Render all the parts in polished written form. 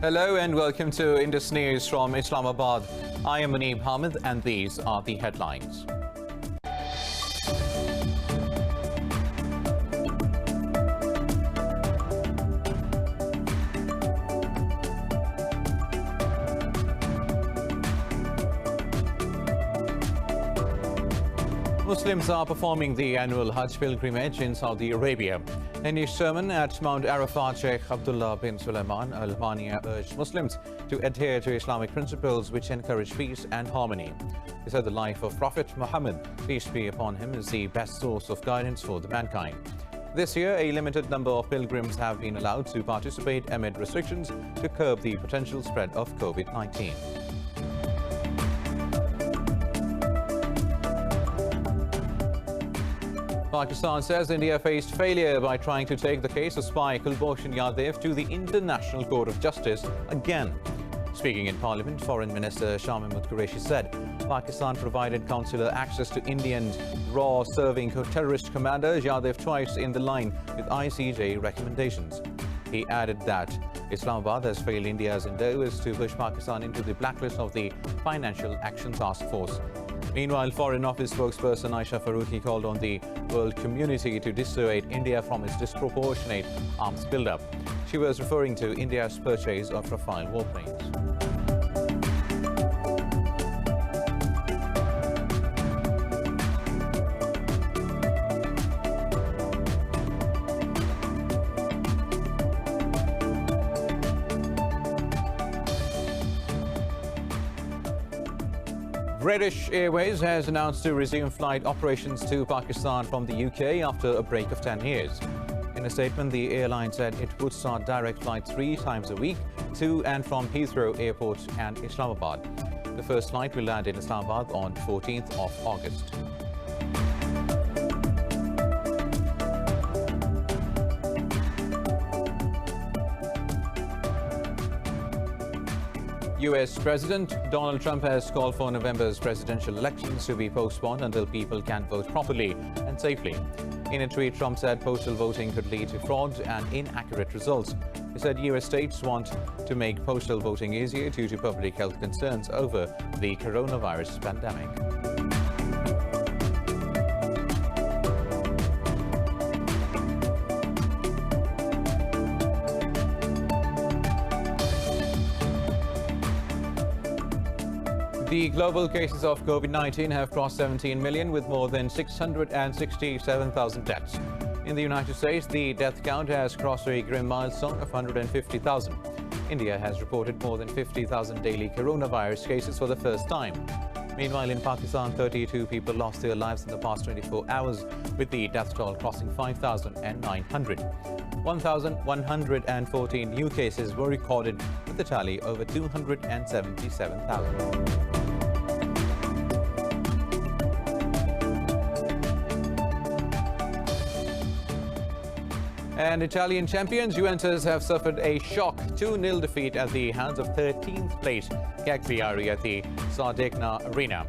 Hello and welcome to Indus News from Islamabad. I am Muneeb Hamid and these are the headlines. Muslims are performing the annual Hajj pilgrimage in Saudi Arabia. In his sermon at Mount Arafat, Sheikh Abdullah bin Sulaiman Al Thani urged Muslims to adhere to Islamic principles which encourage peace and harmony. He said the life of Prophet Muhammad, peace be upon him, is the best source of guidance for the mankind. This year, a limited number of pilgrims have been allowed to participate amid restrictions to curb the potential spread of COVID-19. Pakistan says India faced failure by trying to take the case of spy Kulbhushan Yadav to the International Court of Justice again. Speaking in Parliament, Foreign Minister Shah Mahmood Qureshi said Pakistan provided consular access to Indian raw-serving terrorist commander Yadav twice in the line with ICJ recommendations. He added that Islamabad has failed India's endeavours to push Pakistan into the blacklist of the Financial Action Task Force. Meanwhile, Foreign Office spokesperson Aisha Faruqi called on the world community to dissuade India from its disproportionate arms buildup. She was referring to India's purchase of Rafale warplanes. British Airways has announced to resume flight operations to Pakistan from the UK after a break of 10 years. In a statement, the airline said it would start direct flights 3 times a week to and from Heathrow Airport and Islamabad. The first flight will land in Islamabad on 14th of August. US President Donald Trump has called for November's presidential elections to be postponed until people can vote properly and safely. In a tweet, Trump said postal voting could lead to fraud and inaccurate results. He said US states want to make postal voting easier due to public health concerns over the coronavirus pandemic. The global cases of COVID-19 have crossed 17 million with more than 667,000 deaths. In the United States, the death count has crossed a grim milestone of 150,000. India has reported more than 50,000 daily coronavirus cases for the first time. Meanwhile, in Pakistan, 32 people lost their lives in the past 24 hours, with the death toll crossing 5,900. 1,114 new cases were recorded, with the tally over 277,000. And Italian champions Juventus have suffered a shock 2-0 defeat at the hands of 13th place Cagliari at the Sardegna Arena.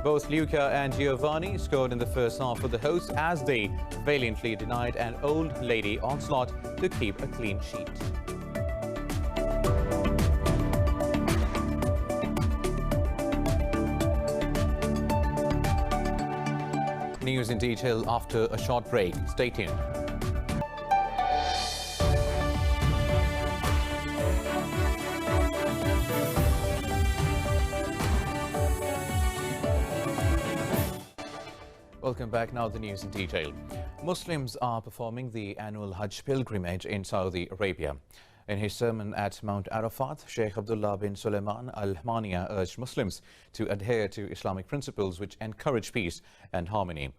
Both Luca and Giovanni scored in the first half for the hosts as they valiantly denied an old lady onslaught to keep a clean sheet. News in detail after a short break. Stay tuned. Welcome back. Now the news in detail. Muslims are performing the annual Hajj pilgrimage in Saudi Arabia. In his sermon at Mount Arafat, Sheikh Abdullah bin Sulaiman Al Thani urged Muslims to adhere to Islamic principles which encourage peace and harmony.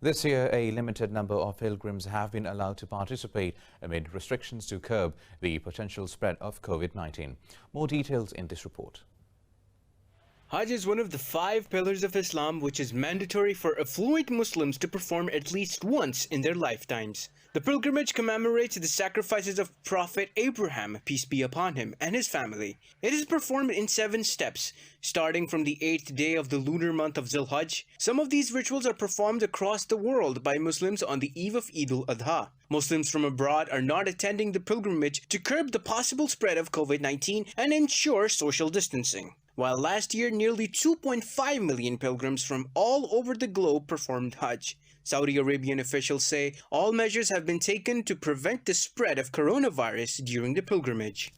This year, a limited number of pilgrims have been allowed to participate amid restrictions to curb the potential spread of COVID-19. More details in this report. Hajj is one of the 5 pillars of Islam which is mandatory for affluent Muslims to perform at least once in their lifetimes. The pilgrimage commemorates the sacrifices of Prophet Abraham, peace be upon him, and his family. It is performed in 7 steps, starting from the 8th day of the lunar month of Hajj. Some of these rituals are performed across the world by Muslims on the eve of Eid al-Adha. Muslims from abroad are not attending the pilgrimage to curb the possible spread of COVID-19 and ensure social distancing. While last year nearly 2.5 million pilgrims from all over the globe performed Hajj. Saudi Arabian officials say all measures have been taken to prevent the spread of coronavirus during the pilgrimage.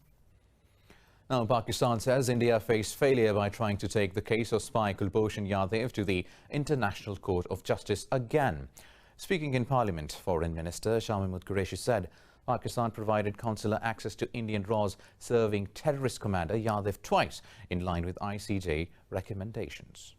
Now, Pakistan says India faced failure by trying to take the case of spy Kulbhushan Yadav to the International Court of Justice again. Speaking in Parliament, Foreign Minister Shah Mahmood Qureshi said Pakistan provided consular access to Indian RAWs serving terrorist commander Yadav twice, in line with ICJ recommendations.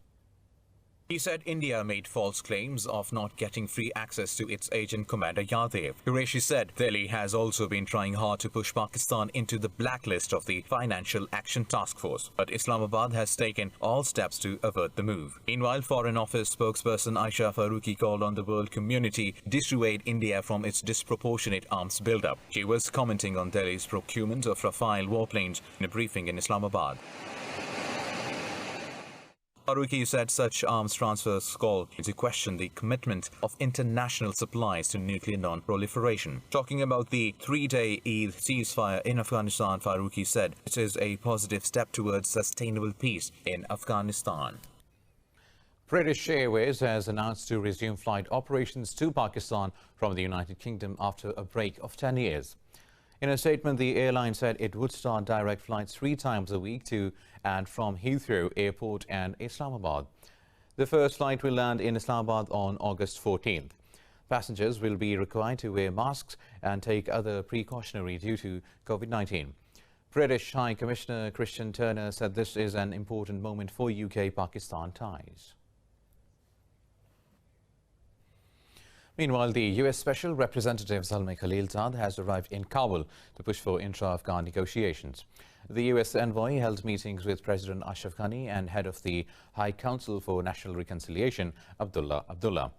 He said India made false claims of not getting free access to its agent commander Yadav. Qureshi said Delhi has also been trying hard to push Pakistan into the blacklist of the Financial Action Task Force, but Islamabad has taken all steps to avert the move. Meanwhile, Foreign Office spokesperson Aisha Faruqi called on the world community to dissuade India from its disproportionate arms buildup. She was commenting on Delhi's procurement of Rafale warplanes in a briefing in Islamabad. Faruqi said such arms transfers call into question the commitment of international supplies to nuclear non-proliferation. Talking about the 3-day Eid ceasefire in Afghanistan, Faruqi said it is a positive step towards sustainable peace in Afghanistan. British Airways has announced to resume flight operations to Pakistan from the United Kingdom after a break of 10 years. In a statement, the airline said it would start direct flights 3 times a week to and from Heathrow Airport and Islamabad. The first flight will land in Islamabad on August 14th. Passengers will be required to wear masks and take other precautionary due to COVID-19. British High Commissioner Christian Turner said this is an important moment for UK-Pakistan ties. Meanwhile, the US Special Representative Zalmay Khalilzad has arrived in Kabul to push for intra-Afghan negotiations. The US envoy held meetings with President Ashraf Ghani and head of the High Council for National Reconciliation, Abdullah.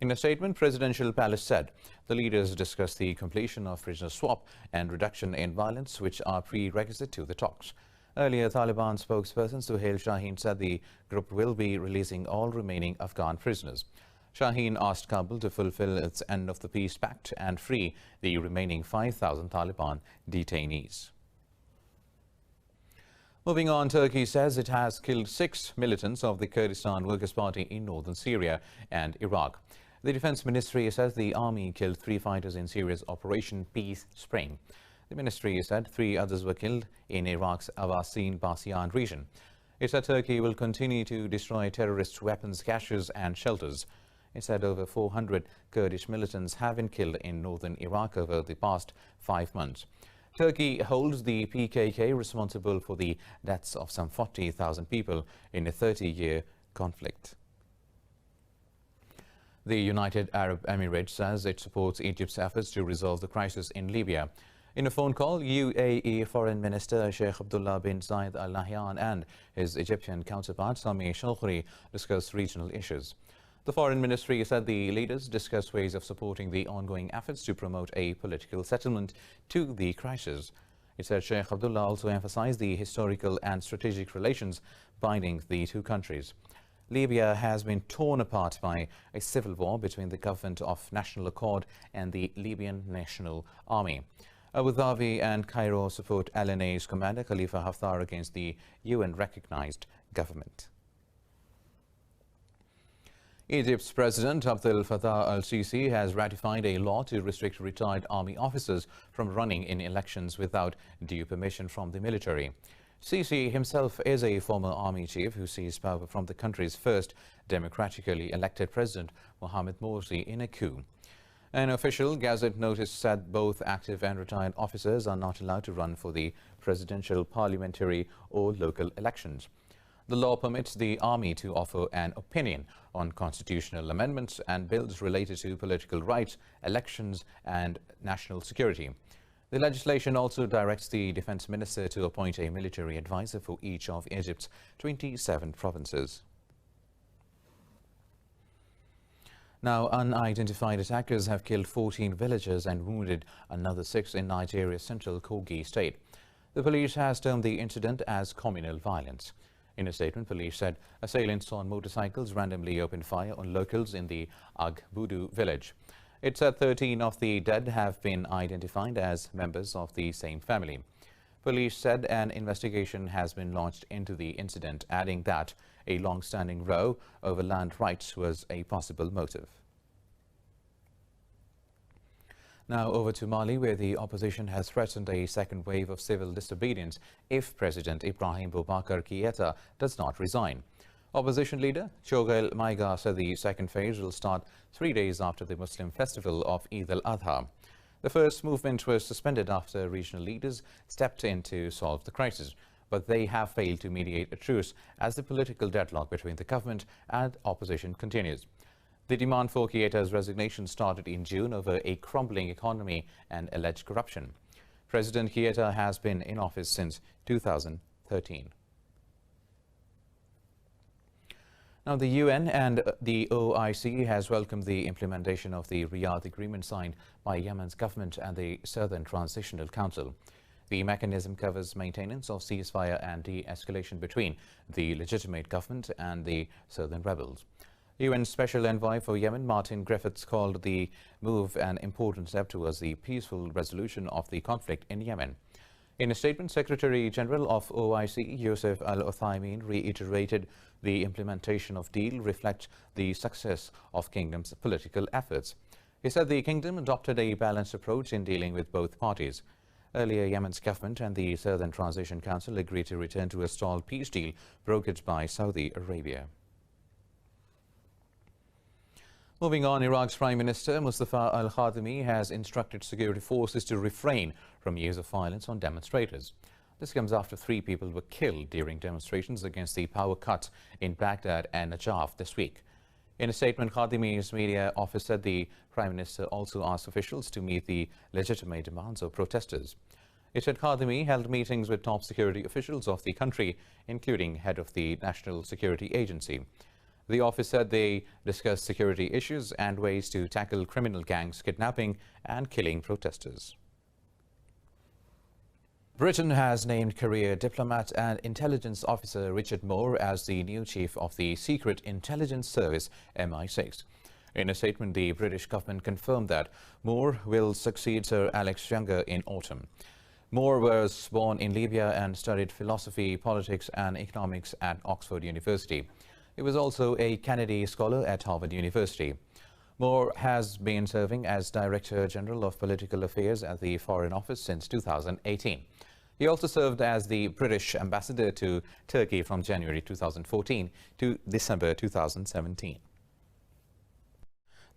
In a statement, Presidential Palace said the leaders discussed the completion of prisoner swap and reduction in violence, which are prerequisite to the talks. Earlier, Taliban spokesperson Suhail Shaheen said the group will be releasing all remaining Afghan prisoners. Shaheen asked Kabul to fulfill its end of the peace pact and free the remaining 5,000 Taliban detainees. Moving on, Turkey says it has killed 6 militants of the Kurdistan Workers Party in northern Syria and Iraq. The Defense Ministry says the army killed 3 fighters in Syria's Operation Peace Spring. The ministry said 3 others were killed in Iraq's Awasin-Basiyan region. It said Turkey will continue to destroy terrorist weapons caches and shelters. It said over 400 Kurdish militants have been killed in northern Iraq over the past 5 months. Turkey holds the PKK responsible for the deaths of some 40,000 people in a 30-year conflict. The United Arab Emirates says it supports Egypt's efforts to resolve the crisis in Libya. In a phone call, UAE Foreign Minister Sheikh Abdullah bin Zayed Al Nahyan and his Egyptian counterpart Sami Shulkhuri discussed regional issues. The Foreign Ministry said the leaders discussed ways of supporting the ongoing efforts to promote a political settlement to the crisis. It said Sheikh Abdullah also emphasized the historical and strategic relations binding the 2 countries. Libya has been torn apart by a civil war between the government of National Accord and the Libyan National Army. Abu Dhabi and Cairo support LNA's commander Khalifa Haftar against the UN-recognized government. Egypt's President Abdel Fattah al-Sisi has ratified a law to restrict retired army officers from running in elections without due permission from the military. Sisi himself is a former army chief who seized power from the country's first democratically elected president, Mohamed Morsi, in a coup. An official Gazette notice said both active and retired officers are not allowed to run for the presidential, parliamentary or local elections. The law permits the army to offer an opinion on constitutional amendments and bills related to political rights, elections and national security. The legislation also directs the defense minister to appoint a military advisor for each of Egypt's 27 provinces. Now, unidentified attackers have killed 14 villagers and wounded another 6 in Nigeria's central Kogi state. The police has termed the incident as communal violence. In a statement, police said assailants on motorcycles randomly opened fire on locals in the Agbudu village. It said 13 of the dead have been identified as members of the same family. Police said an investigation has been launched into the incident, adding that a long-standing row over land rights was a possible motive. Now over to Mali, where the opposition has threatened a second wave of civil disobedience if President Ibrahim Boubacar Keïta does not resign. Opposition leader Choguel Maïga said the second phase will start 3 days after the Muslim festival of Eid al-Adha. The first movement was suspended after regional leaders stepped in to solve the crisis, but they have failed to mediate a truce as the political deadlock between the government and opposition continues. The demand for Keïta's resignation started in June over a crumbling economy and alleged corruption. President Keïta has been in office since 2013. Now, the UN and the OIC has welcomed the implementation of the Riyadh Agreement signed by Yemen's government and the Southern Transitional Council. The mechanism covers maintenance of ceasefire and de-escalation between the legitimate government and the southern rebels. UN Special Envoy for Yemen, Martin Griffiths, called the move an important step towards the peaceful resolution of the conflict in Yemen. In a statement, Secretary-General of OIC, Youssef Al-Othaymin, reiterated the implementation of deal reflects the success of Kingdom's political efforts. He said the Kingdom adopted a balanced approach in dealing with both parties. Earlier, Yemen's government and the Southern Transition Council agreed to return to a stalled peace deal brokered by Saudi Arabia. Moving on, Iraq's Prime Minister Mustafa al-Kadhimi has instructed security forces to refrain from use of violence on demonstrators. This comes after 3 people were killed during demonstrations against the power cuts in Baghdad and Najaf this week. In a statement, Kadhimi's media office said the Prime Minister also asked officials to meet the legitimate demands of protesters. It said Kadhimi held meetings with top security officials of the country, including head of the National Security Agency. The office said they discussed security issues and ways to tackle criminal gangs kidnapping and killing protesters. Britain has named career diplomat and intelligence officer Richard Moore as the new chief of the Secret Intelligence Service, MI6. In a statement, the British government confirmed that Moore will succeed Sir Alex Younger in autumn. Moore was born in Libya and studied philosophy, politics and economics at Oxford University. He was also a Kennedy Scholar at Harvard University. Moore has been serving as Director General of Political Affairs at the Foreign Office since 2018. He also served as the British Ambassador to Turkey from January 2014 to December 2017.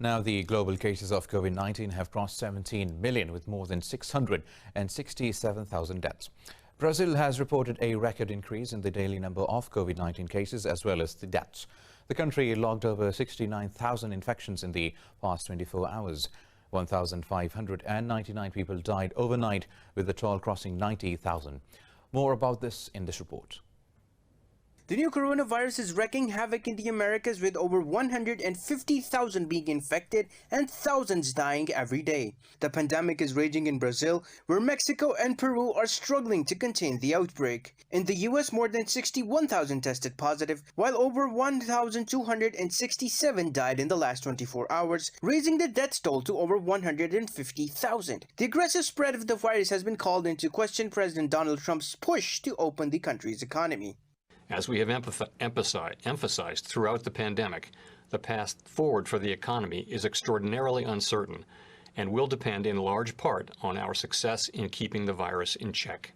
Now, the global cases of COVID-19 have crossed 17 million with more than 667,000 deaths. Brazil has reported a record increase in the daily number of COVID-19 cases as well as the deaths. The country logged over 69,000 infections in the past 24 hours. 1,599 people died overnight, with the toll crossing 90,000. More about this in this report. The new coronavirus is wreaking havoc in the Americas, with over 150,000 being infected and thousands dying every day. The pandemic is raging in Brazil, where Mexico and Peru are struggling to contain the outbreak. In the US, more than 61,000 tested positive, while over 1,267 died in the last 24 hours, raising the death toll to over 150,000. The aggressive spread of the virus has been called into question President Donald Trump's push to open the country's economy. As we have emphasized throughout the pandemic, the path forward for the economy is extraordinarily uncertain and will depend in large part on our success in keeping the virus in check.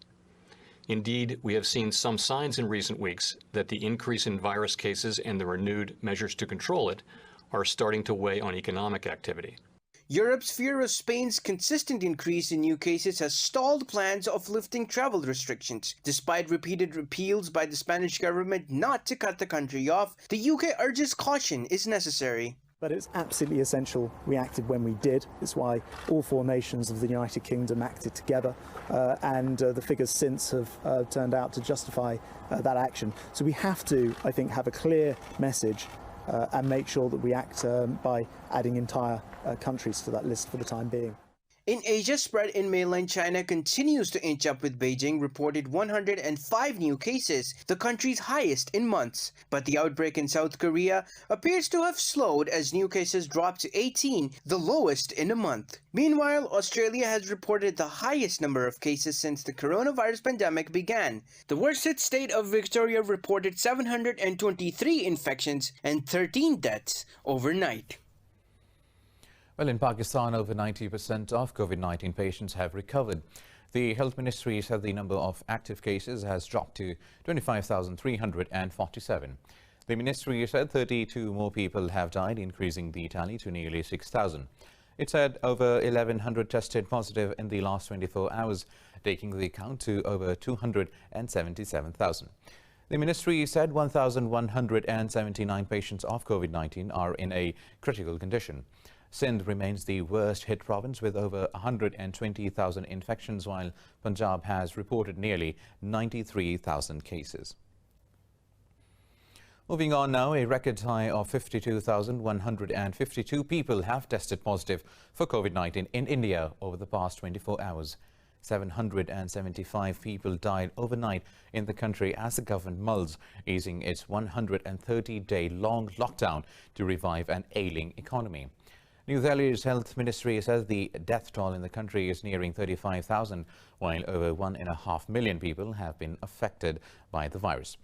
Indeed, we have seen some signs in recent weeks that the increase in virus cases and the renewed measures to control it are starting to weigh on economic activity. Europe's fear of Spain's consistent increase in new cases has stalled plans of lifting travel restrictions. Despite repeated appeals by the Spanish government not to cut the country off, the UK urges caution is necessary. But it's absolutely essential we acted when we did. It's why all 4 nations of the United Kingdom acted together, and the figures since have turned out to justify that action. So we have to, I think, have a clear message and make sure that we act by adding entire countries to that list for the time being. In Asia, spread in mainland China continues to inch up, with Beijing reported 105 new cases, the country's highest in months. But the outbreak in South Korea appears to have slowed as new cases dropped to 18, the lowest in a month. Meanwhile, Australia has reported the highest number of cases since the coronavirus pandemic began. The worst hit state of Victoria reported 723 infections and 13 deaths overnight. Well, in Pakistan, over 90% of COVID-19 patients have recovered. The Health Ministry said the number of active cases has dropped to 25,347. The ministry said 32 more people have died, increasing the tally to nearly 6,000. It said over 1,100 tested positive in the last 24 hours, taking the count to over 277,000. The ministry said 1,179 patients of COVID-19 are in a critical condition. Sindh remains the worst-hit province with over 120,000 infections, while Punjab has reported nearly 93,000 cases. Moving on now, a record high of 52,152 people have tested positive for COVID-19 in India over the past 24 hours. 775 people died overnight in the country as the government mulls easing its 130-day-long lockdown to revive an ailing economy. New Delhi's Health Ministry says the death toll in the country is nearing 35,000, while over 1.5 million people have been affected by the virus.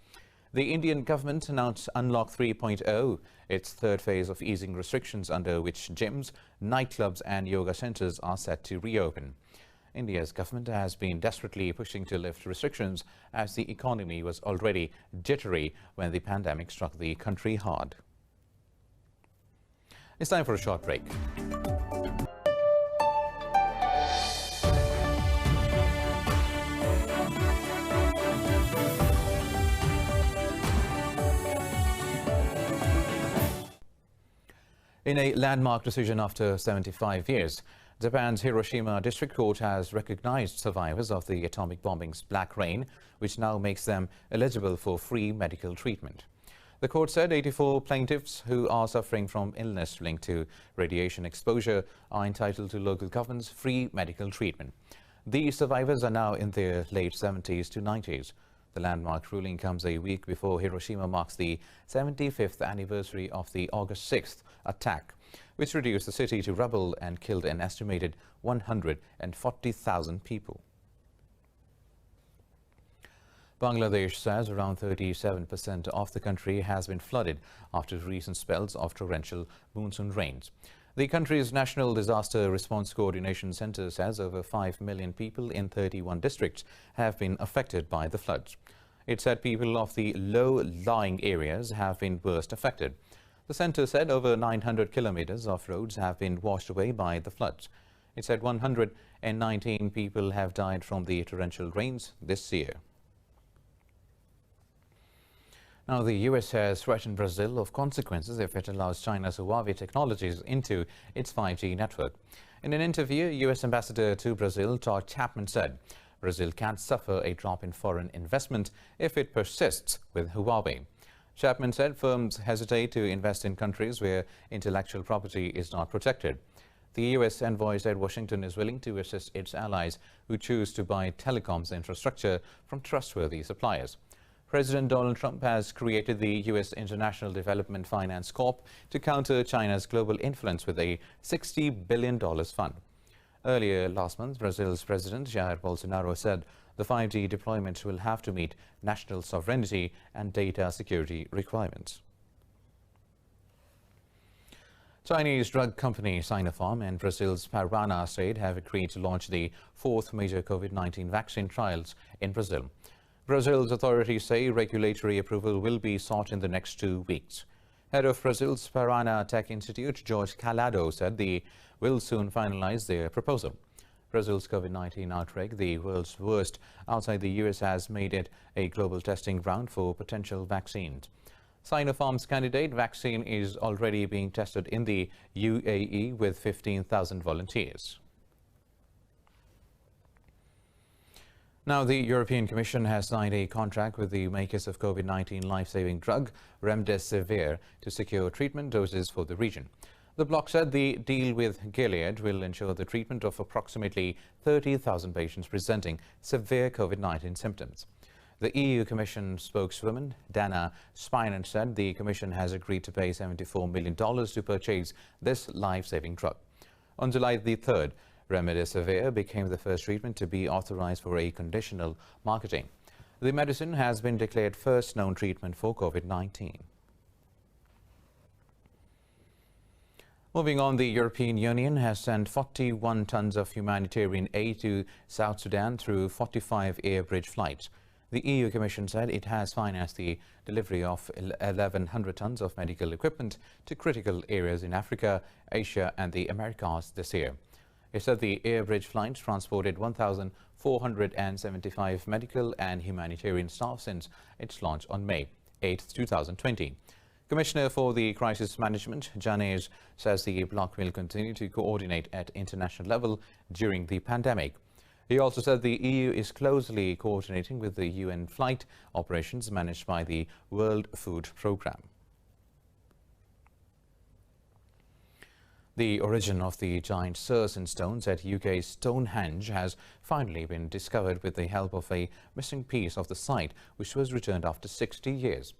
The Indian government announced Unlock 3.0, its third phase of easing restrictions under which gyms, nightclubs and yoga centres are set to reopen. India's government has been desperately pushing to lift restrictions as the economy was already jittery when the pandemic struck the country hard. It's time for a short break. In a landmark decision after 75 years, Japan's Hiroshima District Court has recognized survivors of the atomic bombing's black rain, which now makes them eligible for free medical treatment. The court said 84 plaintiffs who are suffering from illness linked to radiation exposure are entitled to local government's free medical treatment. These survivors are now in their late 70s to 90s. The landmark ruling comes a week before Hiroshima marks the 75th anniversary of the August 6th attack, which reduced the city to rubble and killed an estimated 140,000 people. Bangladesh says around 37% of the country has been flooded after recent spells of torrential monsoon rains. The country's National Disaster Response Coordination Center says over 5 million people in 31 districts have been affected by the floods. It said people of the low-lying areas have been worst affected. The center said over 900 kilometers of roads have been washed away by the floods. It said 119 people have died from the torrential rains this year. Now, the U.S. has threatened Brazil of consequences if it allows China's Huawei technologies into its 5G network. In an interview, U.S. Ambassador to Brazil, Todd Chapman, said Brazil can't suffer a drop in foreign investment if it persists with Huawei. Chapman said firms hesitate to invest in countries where intellectual property is not protected. The U.S. envoy said Washington is willing to assist its allies who choose to buy telecoms infrastructure from trustworthy suppliers. President Donald Trump has created the U.S. International Development Finance Corp to counter China's global influence with a $60 billion fund. Earlier last month, Brazil's President Jair Bolsonaro said the 5G deployment will have to meet national sovereignty and data security requirements. Chinese drug company Sinopharm and Brazil's Paraná state have agreed to launch the fourth major COVID-19 vaccine trials in Brazil. Brazil's authorities say regulatory approval will be sought in the next 2 weeks. Head of Brazil's Paraná Tech Institute, Jorge Calado, said they will soon finalize their proposal. Brazil's COVID-19 outbreak, the world's worst outside the U.S., has made it a global testing ground for potential vaccines. Sinopharm's candidate vaccine is already being tested in the UAE with 15,000 volunteers. Now, the European Commission has signed a contract with the makers of COVID-19 life-saving drug Remdesivir to secure treatment doses for the region. The bloc said the deal with Gilead will ensure the treatment of approximately 30,000 patients presenting severe COVID-19 symptoms. The EU Commission spokeswoman Dana Spinen said the Commission has agreed to pay $74 million to purchase this life-saving drug. On July the 3rd, Remdesivir became the first treatment to be authorized for a conditional marketing. The medicine has been declared first known treatment for COVID-19. Moving on, the European Union has sent 41 tons of humanitarian aid to South Sudan through 45 air bridge flights. The EU Commission said it has financed the delivery of 1,100 tons of medical equipment to critical areas in Africa, Asia and the Americas this year. It said the air bridge flights transported 1,475 medical and humanitarian staff since its launch on May 8, 2020. Commissioner for the Crisis Management, Janes, says the bloc will continue to coordinate at international level during the pandemic. He also said the EU is closely coordinating with the UN flight operations managed by the World Food Programme. The origin of the giant Sarsen stones at UK's Stonehenge has finally been discovered with the help of a missing piece of the site, which was returned after 60 years.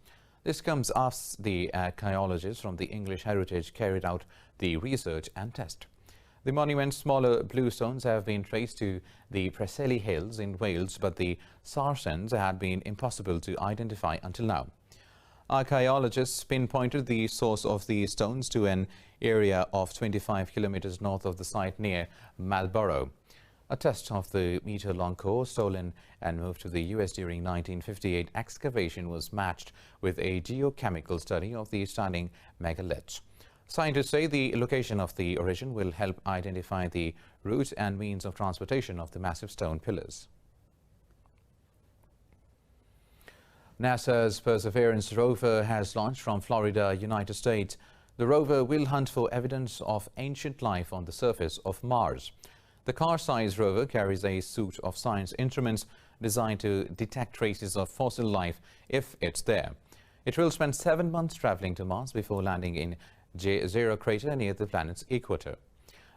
This comes after the archaeologists from the English Heritage carried out the research and test. The monument's smaller blue stones have been traced to the Preseli Hills in Wales, but the Sarsens had been impossible to identify until now. Archaeologists pinpointed the source of the stones to an area of 25 kilometers north of the site near Marlborough. A test of the meter-long core stolen and moved to the US during 1958 excavation was matched with a geochemical study of the standing megaliths. Scientists say the location of the origin will help identify the route and means of transportation of the massive stone pillars. NASA's Perseverance rover has launched from Florida, United States. The rover will hunt for evidence of ancient life on the surface of Mars. The car-sized rover carries a suite of science instruments designed to detect traces of fossil life if it's there. It will spend 7 months traveling to Mars before landing in J0 crater near the planet's equator.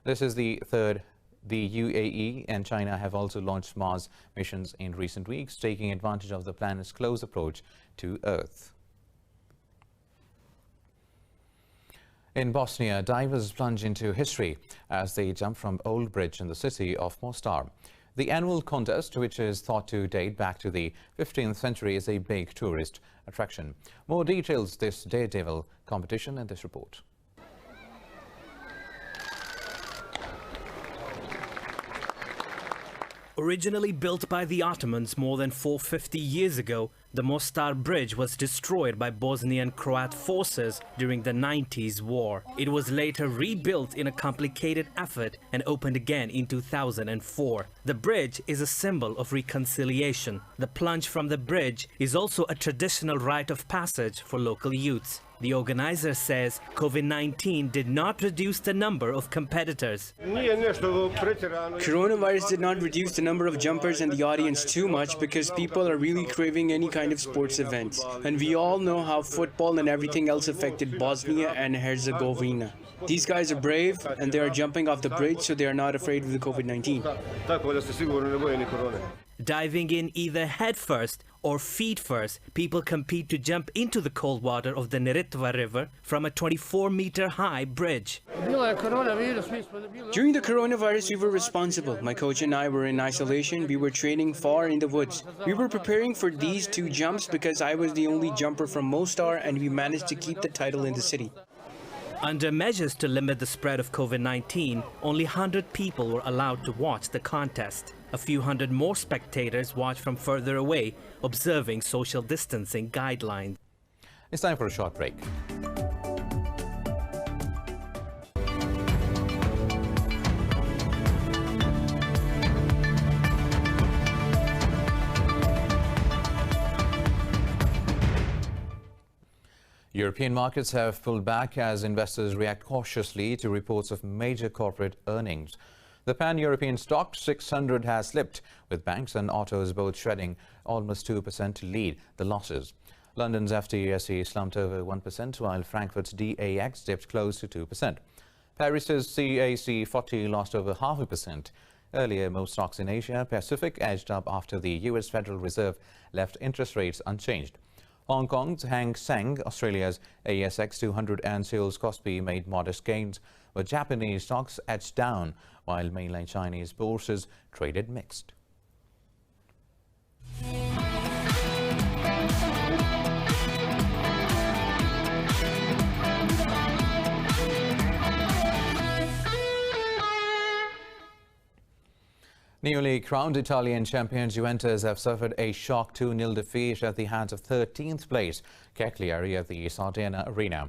This is the third. The UAE and China have also launched Mars missions in recent weeks, taking advantage of the planet's close approach to Earth. In Bosnia, divers plunge into history as they jump from Old Bridge in the city of Mostar. The annual contest, which is thought to date back to the 15th century, is a big tourist attraction. More details this daredevil competition in this report. Originally built by the Ottomans more than 450 years ago, the Mostar Bridge was destroyed by Bosnian Croat forces during the 90s war. It was later rebuilt in a complicated effort and opened again in 2004. The bridge is a symbol of reconciliation. The plunge from the bridge is also a traditional rite of passage for local youths. The organizer says COVID-19 did not reduce the number of competitors. Coronavirus did not reduce the number of jumpers and the audience too much because people are really craving any kind of sports events. And we all know how football and everything else affected Bosnia and Herzegovina. These guys are brave and they are jumping off the bridge, so they are not afraid of the COVID-19. Diving in either head first or feet first, people compete to jump into the cold water of the Neretva River from a 24-meter high bridge. During the coronavirus, we were responsible. My coach and I were in isolation. We were training far in the woods. We were preparing for these 2 jumps because I was the only jumper from Mostar and we managed to keep the title in the city. Under measures to limit the spread of COVID-19, only 100 people were allowed to watch the contest. A few hundred more spectators watched from further away, observing social distancing guidelines. It's time for a short break. European markets have pulled back as investors react cautiously to reports of major corporate earnings. The pan-European stock 600 has slipped, with banks and autos both shredding almost 2% to lead the losses. London's FTSE slumped over 1%, while Frankfurt's DAX dipped close to 2%. Paris's CAC 40 lost over 0.5%. Earlier, most stocks in Asia Pacific edged up after the US Federal Reserve left interest rates unchanged. Hong Kong's Hang Seng, Australia's ASX 200 and Seoul's Kospi made modest gains, but Japanese stocks edged down, while mainland Chinese bourses traded mixed. Newly crowned Italian champions Juventus have suffered a shock 2-0 defeat at the hands of 13th place Cagliari at the Sardinia Arena.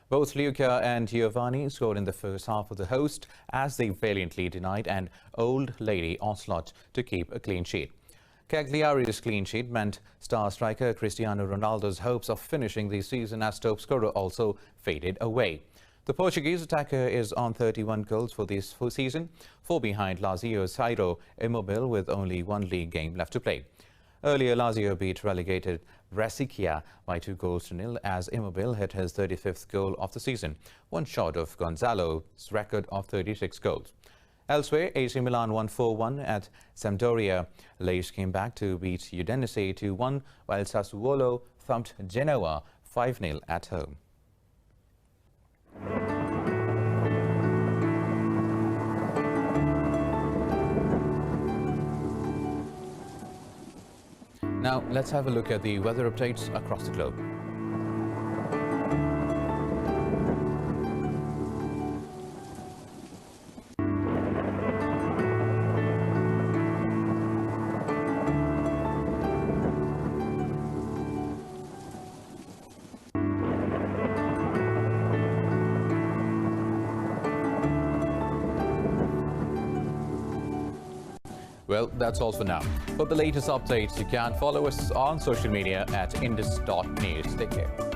Both Luca and Giovanni scored in the first half of the host as they valiantly denied an old lady onslaught to keep a clean sheet. Cagliari's clean sheet meant star striker Cristiano Ronaldo's hopes of finishing the season as top scorer also faded away. The Portuguese attacker is on 31 goals for this full season, 4 behind Lazio's Ciro Immobile with only 1 league game left to play. Earlier, Lazio beat relegated Brescia by 2-0 as Immobile hit his 35th goal of the season, one short of Gonzalo's record of 36 goals. Elsewhere, AC Milan won 4-1 at Sampdoria. Lecce came back to beat Udinese 2-1, while Sassuolo thumped Genoa 5-0 at home. Now, let's have a look at the weather updates across the globe. Well, that's all for now. For the latest updates, you can follow us on social media at indus.news. Take care.